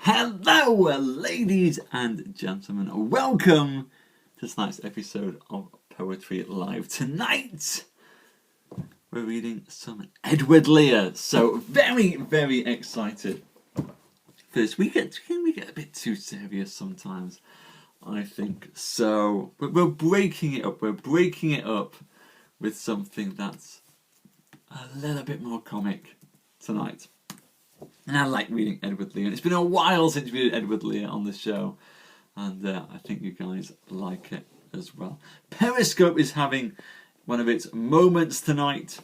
Hello, ladies and gentlemen. Welcome to tonight's episode of Poetry Live. Tonight, we're reading some Edward Lear. So very, very excited for this. We get a bit too serious sometimes, I think. So, but we're breaking it up. We're breaking it up with something that's a little bit more comic tonight. And I like reading Edward Lear. It's been a while since we did Edward Lear on the show, and I think you guys like it as well. Periscope is having one of its moments tonight,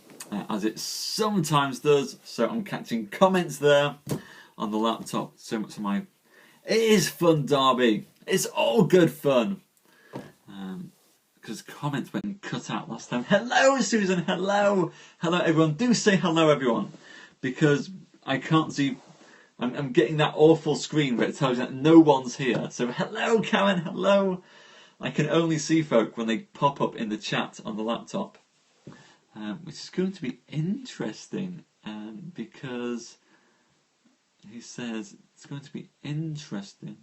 as it sometimes does, so I'm catching comments there on the laptop. So much of my... It is fun, Derby. It's all good fun. Because comments went cut out last time. Hello, Susan. Hello. Hello, everyone. Do say hello, everyone. Because I can't see... I'm getting that awful screen where it tells you that no one's here. So hello, Karen. Hello. I can only see folk when they pop up in the chat on the laptop. Which is going to be interesting. Because he says it's going to be interesting.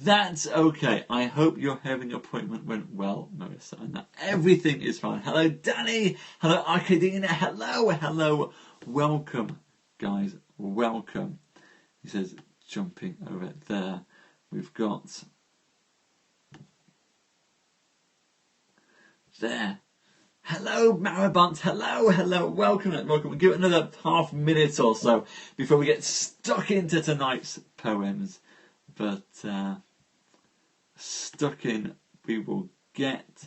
That's okay. I hope your hair and your appointment went well, Marissa, and that everything is fine. Hello, Danny. Hello, Arkadina. Hello, hello. Welcome, guys. Welcome. He says, jumping over there. We've got... There. Hello, Marabont. Hello, hello. Welcome, welcome. We'll give it another half minute or so before we get stuck into tonight's poems. But stuck in, we will get.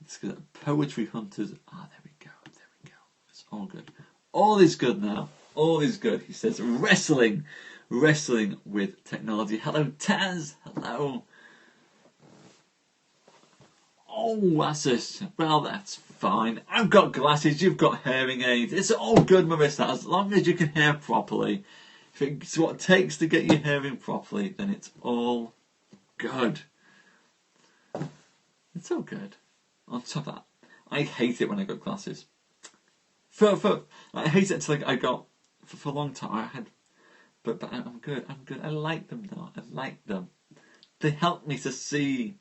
It's Poetry Hunters. There we go. There we go. It's all good. All is good now. All is good. He says, wrestling with technology. Hello, Taz. Hello. Oh, that's it. Well, that's fine. I've got glasses. You've got hearing aids. It's all good, Marissa. As long as you can hear properly. If it's what it takes to get your hearing properly, then it's all good. It's all good. On top of that, I hate it when I got glasses. I hate it until I got for a long time. I had, but I'm good. I'm good. I like them now. I like them. They help me to see.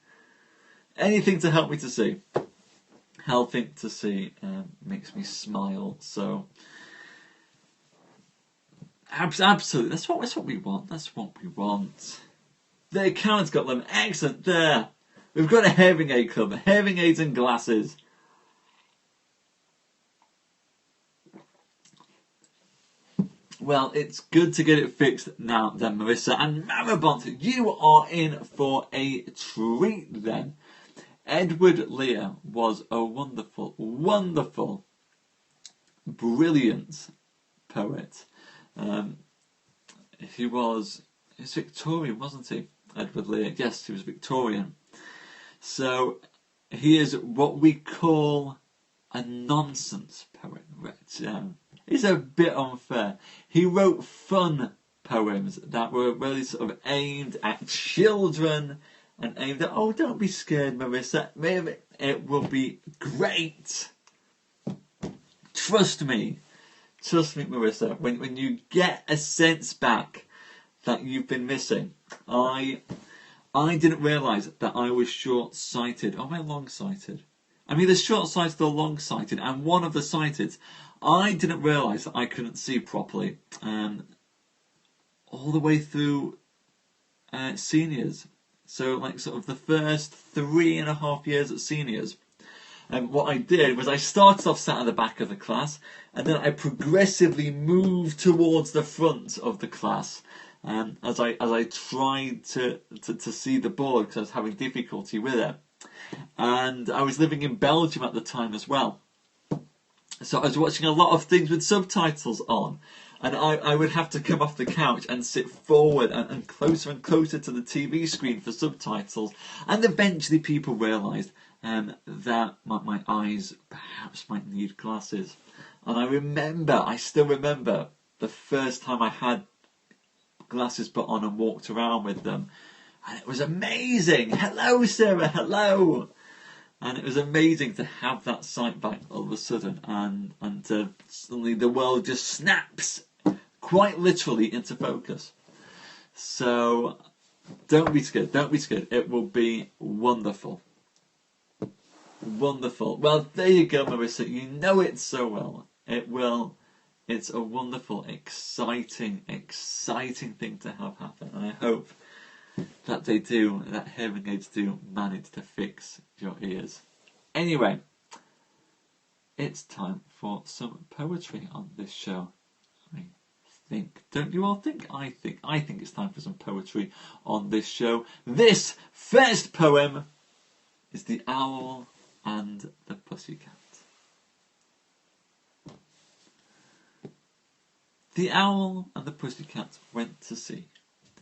Anything to help me to see. Helping to see makes me smile. So. Absolutely, that's what we want. That's what we want. The account's got them. Excellent. There, we've got a hearing aid club. Hearing aids and glasses. Well, it's good to get it fixed now, then, Marissa and Marabont. You are in for a treat, then. Edward Lear was a wonderful, wonderful, brilliant poet. He's Victorian, wasn't he? Edward Lear. Yes, he was Victorian. So he is what we call a nonsense poet. It's a bit unfair. He wrote fun poems that were really sort of aimed at children and aimed at, oh, don't be scared, Marissa. Maybe it will be great. Trust me, Marissa, when you get a sense back that you've been missing, I didn't realise that I was short-sighted. Or am I long-sighted? I'm either short-sighted or long-sighted, and one of the sighted, I didn't realise that I couldn't see properly all the way through seniors. So, like, sort of the first 3.5 years at seniors. And what I did was I started off sat at the back of the class, and then I progressively moved towards the front of the class as I tried to see the board because I was having difficulty with it. And I was living in Belgium at the time as well. So I was watching a lot of things with subtitles on. And I would have to come off the couch and sit forward and closer to the TV screen for subtitles. And eventually people realised that my eyes perhaps might need glasses. And I still remember the first time I had glasses put on and walked around with them. And it was amazing. Hello, Sarah. Hello. And it was amazing to have that sight back all of a sudden. And suddenly the world just snaps quite literally into focus. So don't be scared. Don't be scared. It will be wonderful. Wonderful. Well, there you go, Marissa. You know it so well. It will. It's a wonderful, exciting thing to have happen. And I hope that hearing aids do manage to fix your ears. Anyway, it's time for some poetry on this show. I think. Don't you all think? I think it's time for some poetry on this show. This first poem is The Owl and the Pussycat. The owl and the pussycat went to sea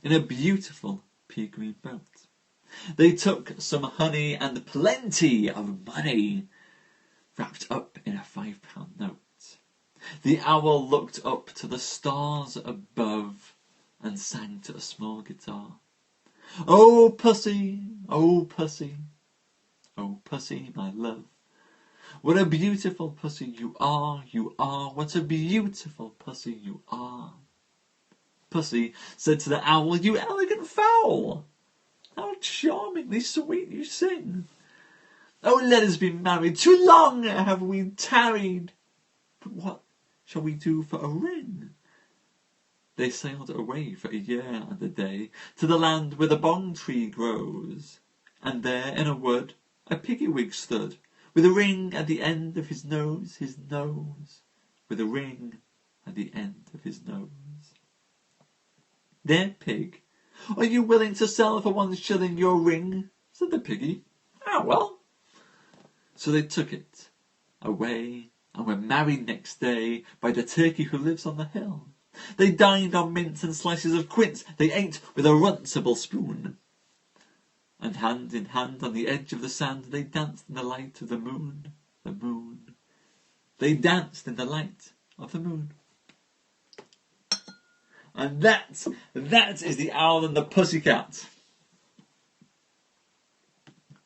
in a beautiful pea-green boat. They took some honey and plenty of money wrapped up in a £5 note. The owl looked up to the stars above and sang to a small guitar. Oh pussy, oh pussy, oh pussy, my love. What a beautiful pussy you are, what a beautiful pussy you are. Pussy said to the owl, you elegant fowl, how charmingly sweet you sing. Oh, let us be married, too long have we tarried. But what shall we do for a ring? They sailed away for a year and a day to the land where the bong tree grows, and there in a wood a piggy-wig stood, with a ring at the end of his nose, with a ring at the end of his nose. There, pig, are you willing to sell for 1 shilling your ring? Said the piggy. Ah, well. So they took it away and were married next day by the turkey who lives on the hill. They dined on mince and slices of quince, they ate with a runcible spoon. And hand in hand on the edge of the sand they danced in the light of the moon, They danced in the light of the moon. And that is The Owl and the Pussycat.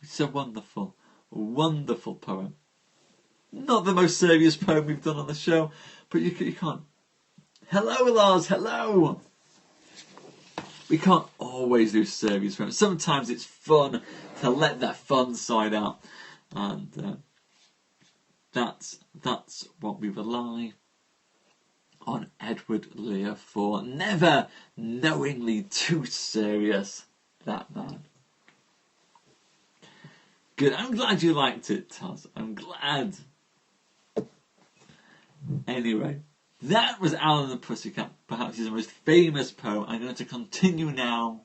It's a wonderful, wonderful poem. Not the most serious poem we've done on the show, but you can't. Hello, Lars, hello! We can't always do serious poems. Sometimes it's fun to let that fun side out. And that's what we rely on Edward Lear for. Never knowingly too serious, that man. Good, I'm glad you liked it, Taz. I'm glad. Anyway, that was Owl and the Pussycat, perhaps his most famous poem. I'm going to continue now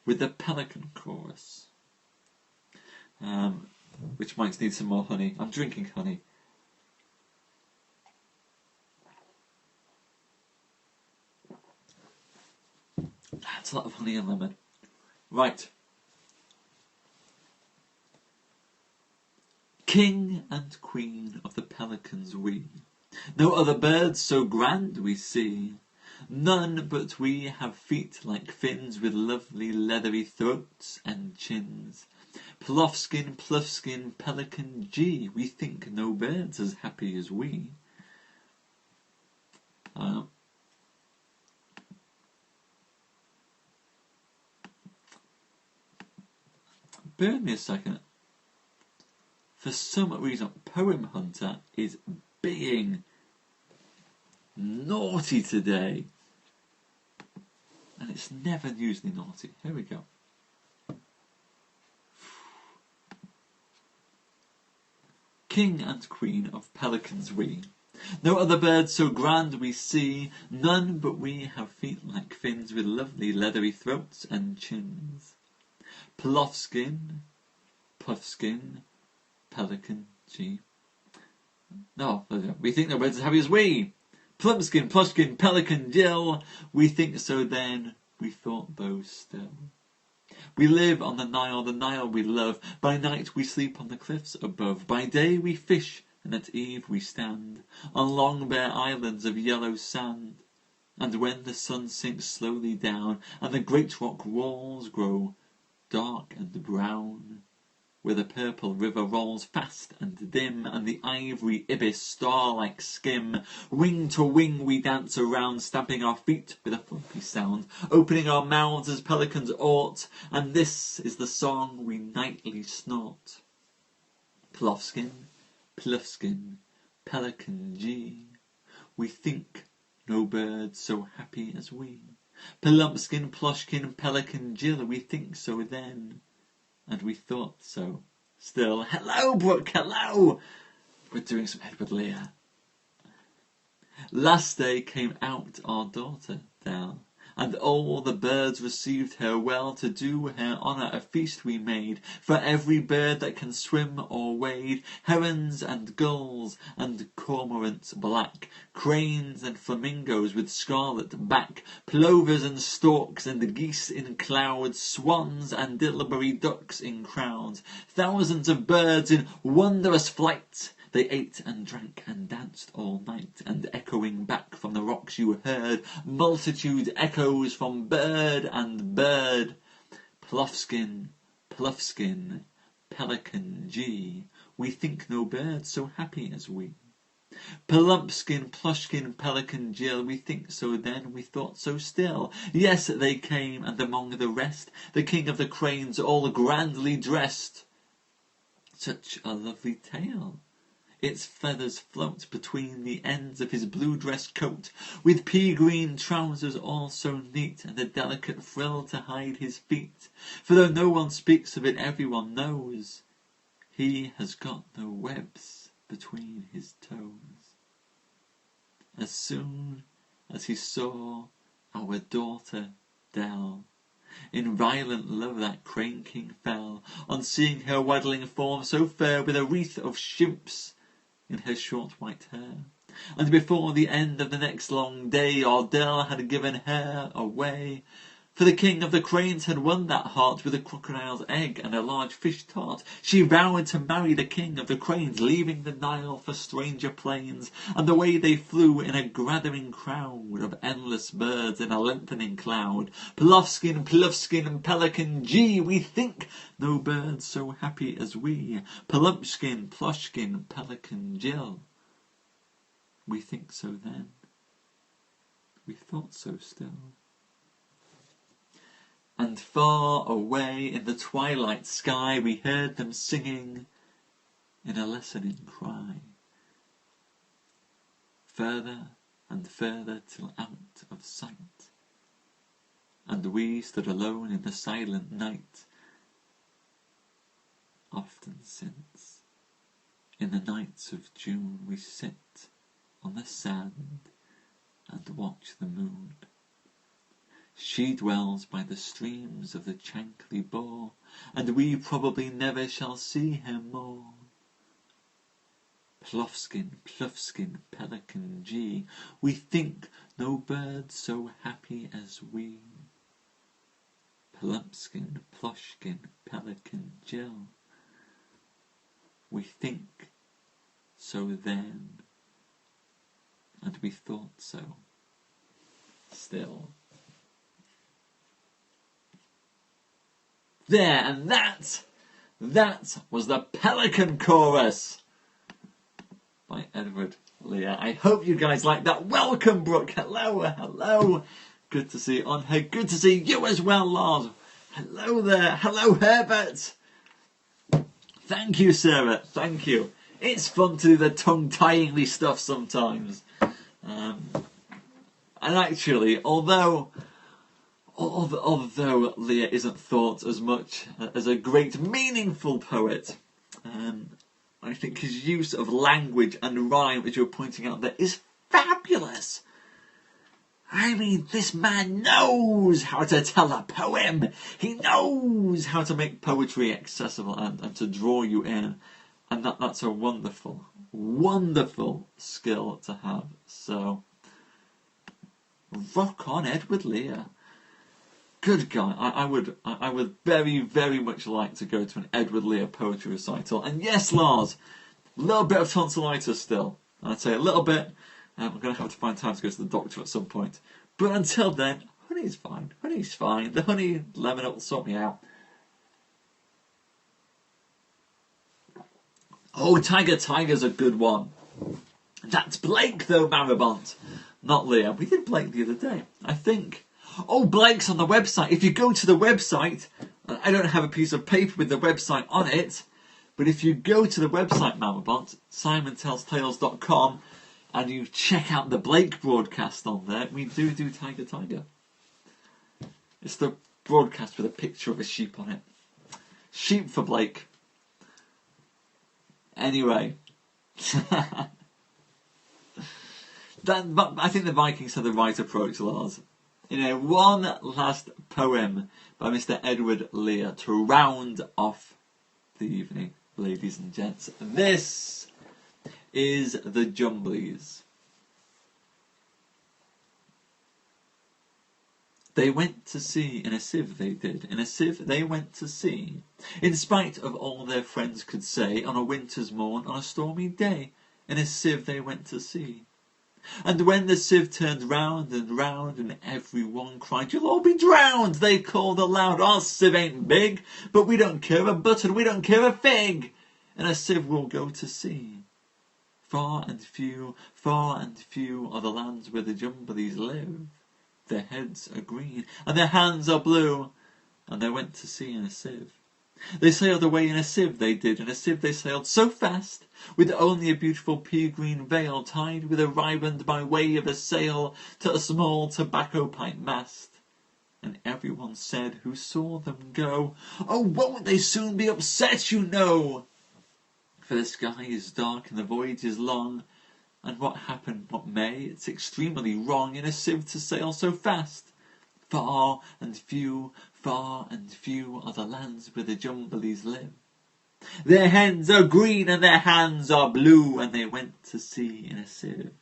with the Pelican Chorus, which might need some more honey. I'm drinking honey. That's a lot of honey and lemon. Right. King and queen of the pelicans we, no other birds so grand we see. None but we have feet like fins with lovely leathery throats and chins. Plofskin, Pluffskin, Pelican, gee, we think no birds as happy as we. Bear me a second. For some reason, Poem Hunter is being naughty today. And it's never usually naughty. Here we go. King and queen of pelicans we, no other birds so grand we see. None but we have feet like fins with lovely leathery throats and chins. Plofskin, Puffskin, Pelican, gee. No, we think no birds as happy as we. Plumpskin, Plushkin, Pelican, Jill. We think so then, we thought those still. We live on the Nile we love. By night we sleep on the cliffs above. By day we fish, and at eve we stand on long bare islands of yellow sand. And when the sun sinks slowly down, and the great rock walls grow dark and brown, where the purple river rolls fast and dim, and the ivory ibis star-like skim. Wing to wing we dance around, stamping our feet with a thumpy sound, opening our mouths as pelicans ought, and this is the song we nightly snort. Plofskin, Plufskin, Pelican G, we think no bird so happy as we. Plumpskin, Ploshkin, Pelican Jill, we think so then, and we thought so still. Hello, Brooke, hello! We're doing some Edward Lear. Last day came out our daughter, Dell, and all the birds received her well. To do her honour a feast we made, for every bird that can swim or wade. Herons and gulls and cormorants black, cranes and flamingos with scarlet back, plovers and storks and geese in clouds, swans and dillbery ducks in crowds, thousands of birds in wondrous flight. They ate and drank and danced all night, and echoing back from the rocks you heard multitude echoes from bird and bird. Plofskin, Plufskin, Pelican G, we think no bird so happy as we. Plumpskin, Plushkin, Pelican Jill, we think so then, we thought so still. Yes, they came, and among the rest, the king of the cranes all grandly dressed. Such a lovely tail! Its feathers float between the ends of his blue dress coat, with pea-green trousers all so neat, and a delicate frill to hide his feet. For though no one speaks of it, everyone knows he has got no webs between his toes. As soon as he saw our daughter Dell, in violent love that crane king fell, on seeing her waddling form so fair, with a wreath of shimps in her short white hair. And before the end of the next long day, our Dell had given her away. For the king of the cranes had won that heart with a crocodile's egg and a large fish tart. She vowed to marry the king of the cranes, leaving the Nile for stranger plains. And away they flew in a gathering crowd of endless birds in a lengthening cloud. Plofskin, Plufskin, and Pelican G, we think no bird so happy as we. Plumpskin, Ploshkin, Pelican Jill, we think so then, we thought so still. And far away in the twilight sky we heard them singing in a lessening cry. Further and further till out of sight, and we stood alone in the silent night. Often since, in the nights of June, we sit on the sand and watch the moon. She dwells by the streams of the Chankly Bore, and we probably never shall see her more. Plofskin, Plufskin, Pelican G, we think no bird so happy as we. Plumpskin, Ploshkin, Pelican Jill, we think so then, and we thought so still. There, and that was the Pelican Chorus by Edward Lear. I hope you guys like that. Welcome, Brooke. Hello, hello. Good to see you on here. Good to see you as well, Lars. Hello there. Hello, Herbert. Thank you, Sarah. Thank you. It's fun to do the tongue-tyingly stuff sometimes. And actually, although Lear isn't thought as much as a great meaningful poet, I think his use of language and rhyme, as you're pointing out there, is fabulous. I mean, this man knows how to tell a poem. He knows how to make poetry accessible and to draw you in. And that's a wonderful, wonderful skill to have. So, rock on, Edward Lear. Good guy. I would very, very much like to go to an Edward Lear poetry recital. And yes, Lars, a little bit of tonsillitis still. I'd say a little bit. I'm going to have to find time to go to the doctor at some point. But until then, honey's fine. Honey's fine. The honey lemon will sort me out. Oh, Tiger's a good one. That's Blake, though, Maribont, not Lear. We did Blake the other day, I think. Oh, Blake's on the website. If you go to the website, I don't have a piece of paper with the website on it, but if you go to the website, Maribont, SimonTellsTales.com, and you check out the Blake broadcast on there, we do Tiger. It's the broadcast with a picture of a sheep on it. Sheep for Blake. Anyway. I think the Vikings had the right approach, Lars. One last poem by Mr. Edward Lear to round off the evening, ladies and gents. This is the Jumblies. They went to sea in a sieve, they did. In a sieve they went to sea. In spite of all their friends could say, on a winter's morn, on a stormy day, in a sieve they went to sea. And when the sieve turned round, and everyone cried, "You'll all be drowned!" they called aloud, "Our sieve ain't big, but we don't care a button, we don't care a fig. In a sieve we'll go to sea." Far and few are the lands where the Jumblies live. Their heads are green, and their hands are blue, and they went to sea in a sieve. They sailed away in a sieve, they did. In a sieve they sailed so fast, with only a beautiful pea-green veil tied with a riband by way of a sail to a small tobacco pipe mast. And everyone said who saw them go, "Oh, won't they soon be upset, you know? For the sky is dark and the voyage is long, and what happen what may, it's extremely wrong in a sieve to sail so fast. Far and few are the lands where the Jumblies live. Their heads are green and their hands are blue, and they went to sea in a sieve.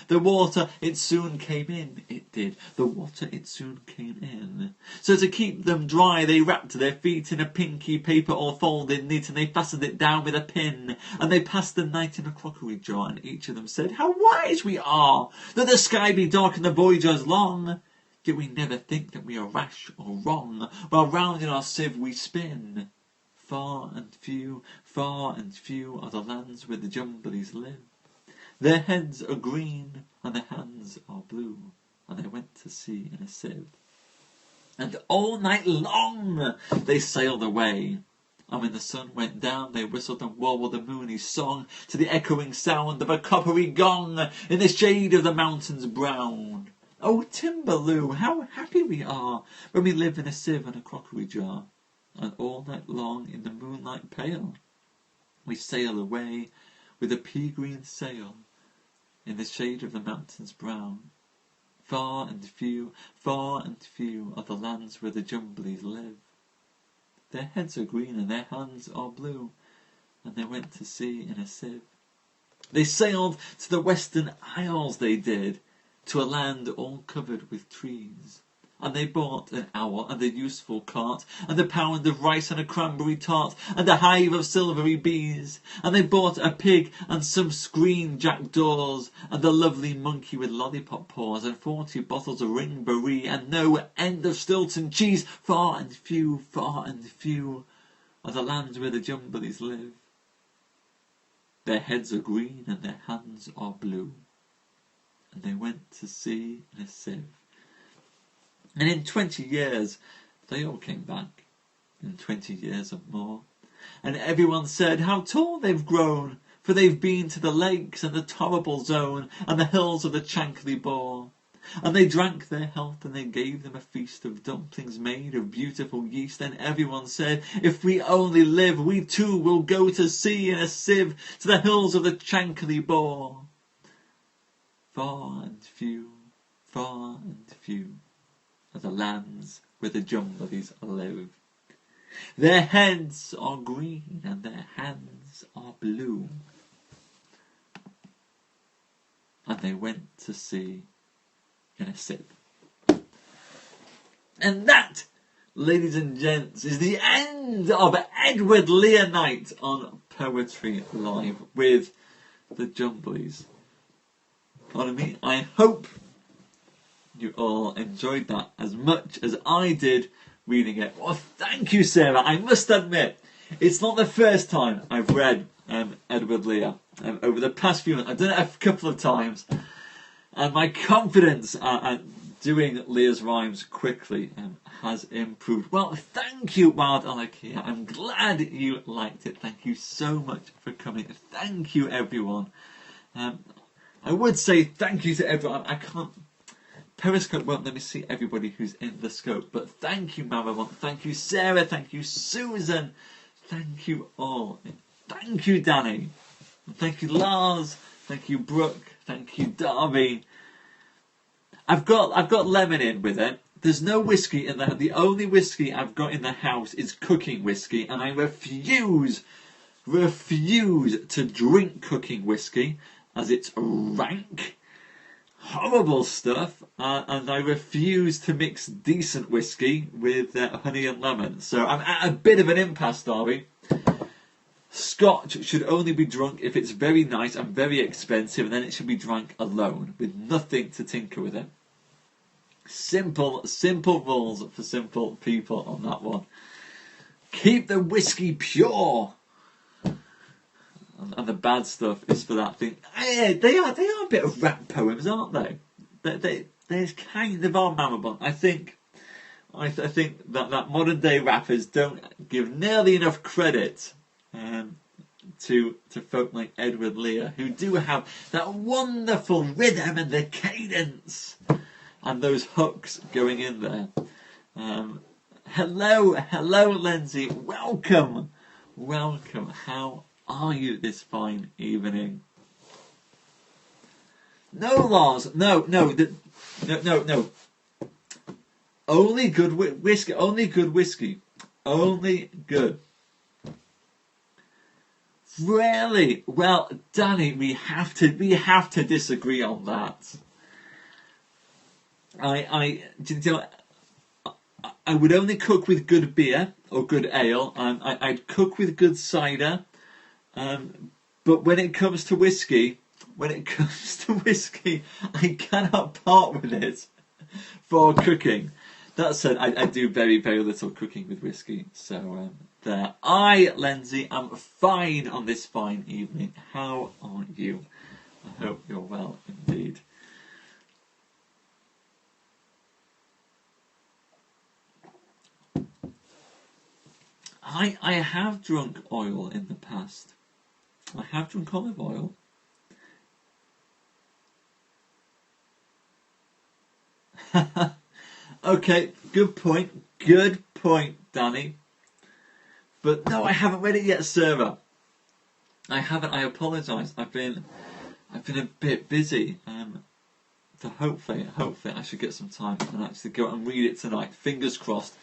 The water, it soon came in, it did. The water, it soon came in. So to keep them dry, they wrapped their feet in a pinky paper all folded neat, and they fastened it down with a pin. And they passed the night in a crockery jar, and each of them said, "How wise we are, that the sky be dark and the voyagers long! Yet we never think that we are rash or wrong, while round in our sieve we spin. Far and few are the lands where the Jumblies live. Their heads are green and their hands are blue, and they went to sea in a sieve. And all night long they sailed away, and when the sun went down they whistled and warbled a moony song to the echoing sound of a coppery gong in the shade of the mountains brown. Oh, Timbaloo, how happy we are when we live in a sieve and a crockery jar, and all night long in the moonlight pale we sail away with a pea-green sail in the shade of the mountains brown. Far and few are the lands where the Jumblies live. Their heads are green and their hands are blue, and they went to sea in a sieve. They sailed to the Western Isles, they did, to a land all covered with trees. And they bought an owl and a useful cart, and a pound of rice and a cranberry tart, and a hive of silvery bees. And they bought a pig and some screen jackdaws, and a lovely monkey with lollipop paws, and 40 bottles of ring-barree, and no end of Stilton cheese. Far and few are the lands where the Jumblies live. Their heads are green and their hands are blue, and they went to sea in a sieve. And in 20 years, they all came back. In 20 years and more. And everyone said how tall they've grown, for they've been to the lakes and the torrible zone and the hills of the Chankly Bore. And they drank their health and they gave them a feast of dumplings made of beautiful yeast. And everyone said, if we only live, we too will go to sea in a sieve to the hills of the Chankly Bore. Far and few are the lands where the Jumblies live. Their heads are green and their hands are blue, and they went to sea in a sieve. And that, ladies and gents, is the end of Edward Lear Night on Poetry Live with the Jumblies. Pardon me, I hope you all enjoyed that as much as I did reading it. Well, thank you, Sarah. I must admit, it's not the first time I've read Edward Lear over the past few months. I've done it a couple of times, and my confidence at doing Lear's rhymes quickly has improved. Well, thank you, Wild Alakia. I'm glad you liked it. Thank you so much for coming. Thank you, everyone. I would say thank you to everyone. I can't. Periscope won't let me see everybody who's in the scope, but thank you, Maramont. Thank you, Sarah. Thank you, Susan. Thank you all. Thank you, Danny. Thank you, Lars. Thank you, Brooke. Thank you, Darby. I've got lemon in with it. There's no whiskey in there. The only whiskey I've got in the house is cooking whiskey, and I refuse to drink cooking whiskey as it's rank, horrible stuff, and I refuse to mix decent whiskey with honey and lemon. So I'm at a bit of an impasse, Darby. Scotch should only be drunk if it's very nice and very expensive, and then it should be drunk alone, with nothing to tinker with it. Simple rules for simple people on that one. Keep the whiskey pure. And the bad stuff is for that thing. They are a bit of rap poems, aren't they? They're kind of our Marabont. I think that modern day rappers don't give nearly enough credit to folk like Edward Lear, who do have that wonderful rhythm and the cadence and those hooks going in there. Hello, Lindsay. Welcome. How are you this fine evening? No, Lars. No. Only good whiskey. Only good whiskey. Only good. Really? Well, Danny, we have to disagree on that. I would only cook with good beer or good ale. I'd cook with good cider. But when it comes to whiskey, I cannot part with it for cooking. That said, I do very, very little cooking with whiskey. So there. Lindsay, I'm fine on this fine evening. How are you? I hope you're well indeed. I have drunk oil in the past. I have drunk olive oil. Okay, good point, Danny. But no, I haven't read it yet, Sarah. I haven't. I apologise. I've been a bit busy. So hopefully, I should get some time and actually go and read it tonight. Fingers crossed.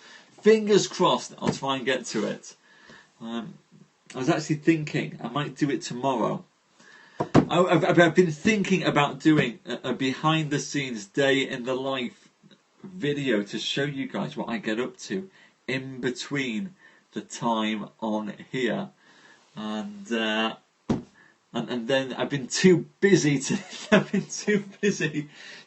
I'll try and get to it. I was actually thinking I might do it tomorrow. I've been thinking about doing a behind-the-scenes day in the life video to show you guys what I get up to in between the time on here, and then I've been too busy to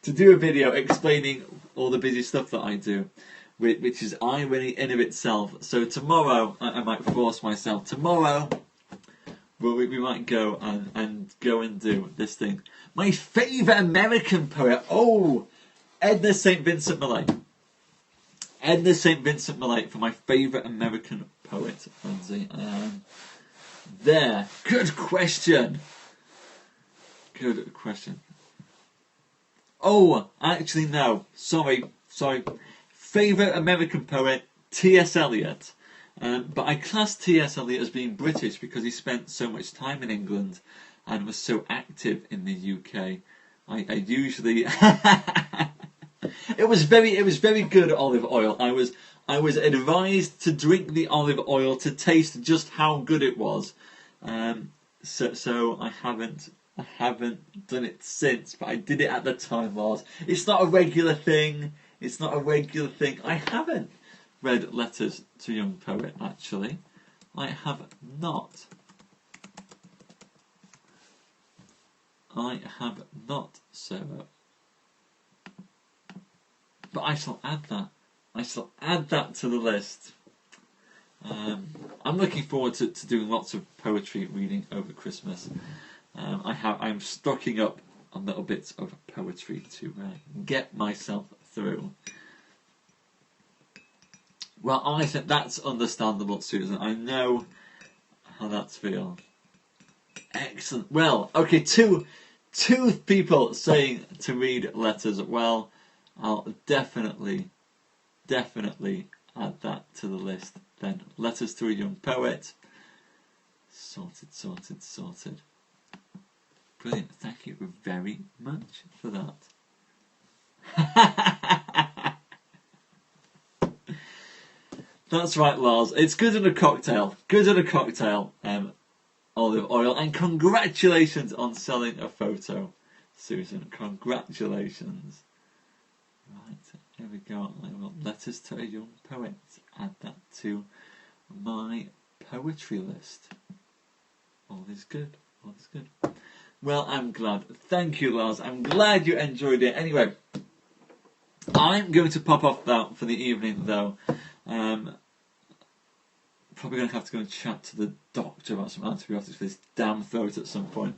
do a video explaining all the busy stuff that I do, which is irony in of itself. So tomorrow I might force myself. Tomorrow we might go and do this thing. My favourite American poet. Oh, Edna St. Vincent Millay. Edna St. Vincent Millay for my favourite American poet, Lindsay. There. Good question. Oh, actually no. Sorry. Favourite American poet, T.S. Eliot. But I class T.S. Eliot as being British because he spent so much time in England and was so active in the UK. I usually it was very good olive oil. I was advised to drink the olive oil to taste just how good it was. So I haven't done it since, but I did it at the time, Lars. It's not a regular thing. I haven't read Letters to a Young Poet, actually. I have not. Sarah. But I shall add that. To the list. I'm looking forward to doing lots of poetry reading over Christmas. I'm stocking up on little bits of poetry to get myself through. Well, I think that's understandable, Susan. I know how that feels. Excellent. Well, okay, two people saying to read letters. Well, I'll definitely add that to the list. Then, letters to a young poet. Sorted. Brilliant. Thank you very much for that. That's right, Lars. It's good in a cocktail. Olive oil. And congratulations on selling a photo, Susan. Congratulations. Right, here we go. Letters to a young poet. Add that to my poetry list. All is good. Well, I'm glad. Thank you, Lars. I'm glad you enjoyed it. Anyway, I'm going to pop off now for the evening, though. Probably going to have to go and chat to the doctor about some antibiotics for this damn throat at some point.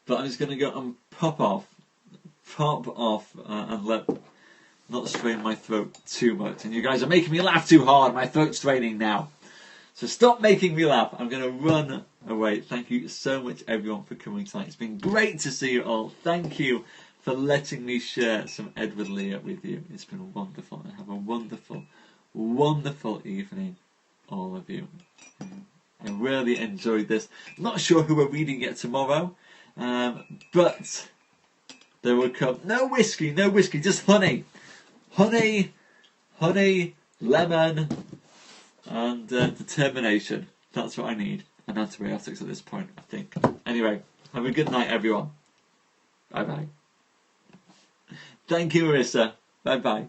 But I'm just going to go and pop off and not strain my throat too much. And you guys are making me laugh too hard. My throat's straining now. So stop making me laugh. I'm going to run away. Thank you so much, everyone, for coming tonight. It's been great to see you all. Thank you for letting me share some Edward Lear with you. It's been wonderful. And have a wonderful evening, all of you. I really enjoyed this. Not sure who we're reading yet tomorrow, but there will come no whiskey, just honey, lemon, and determination. That's what I need, and antibiotics at this point, I think. Anyway, have a good night, everyone. Bye bye. Thank you, Marissa. Bye bye.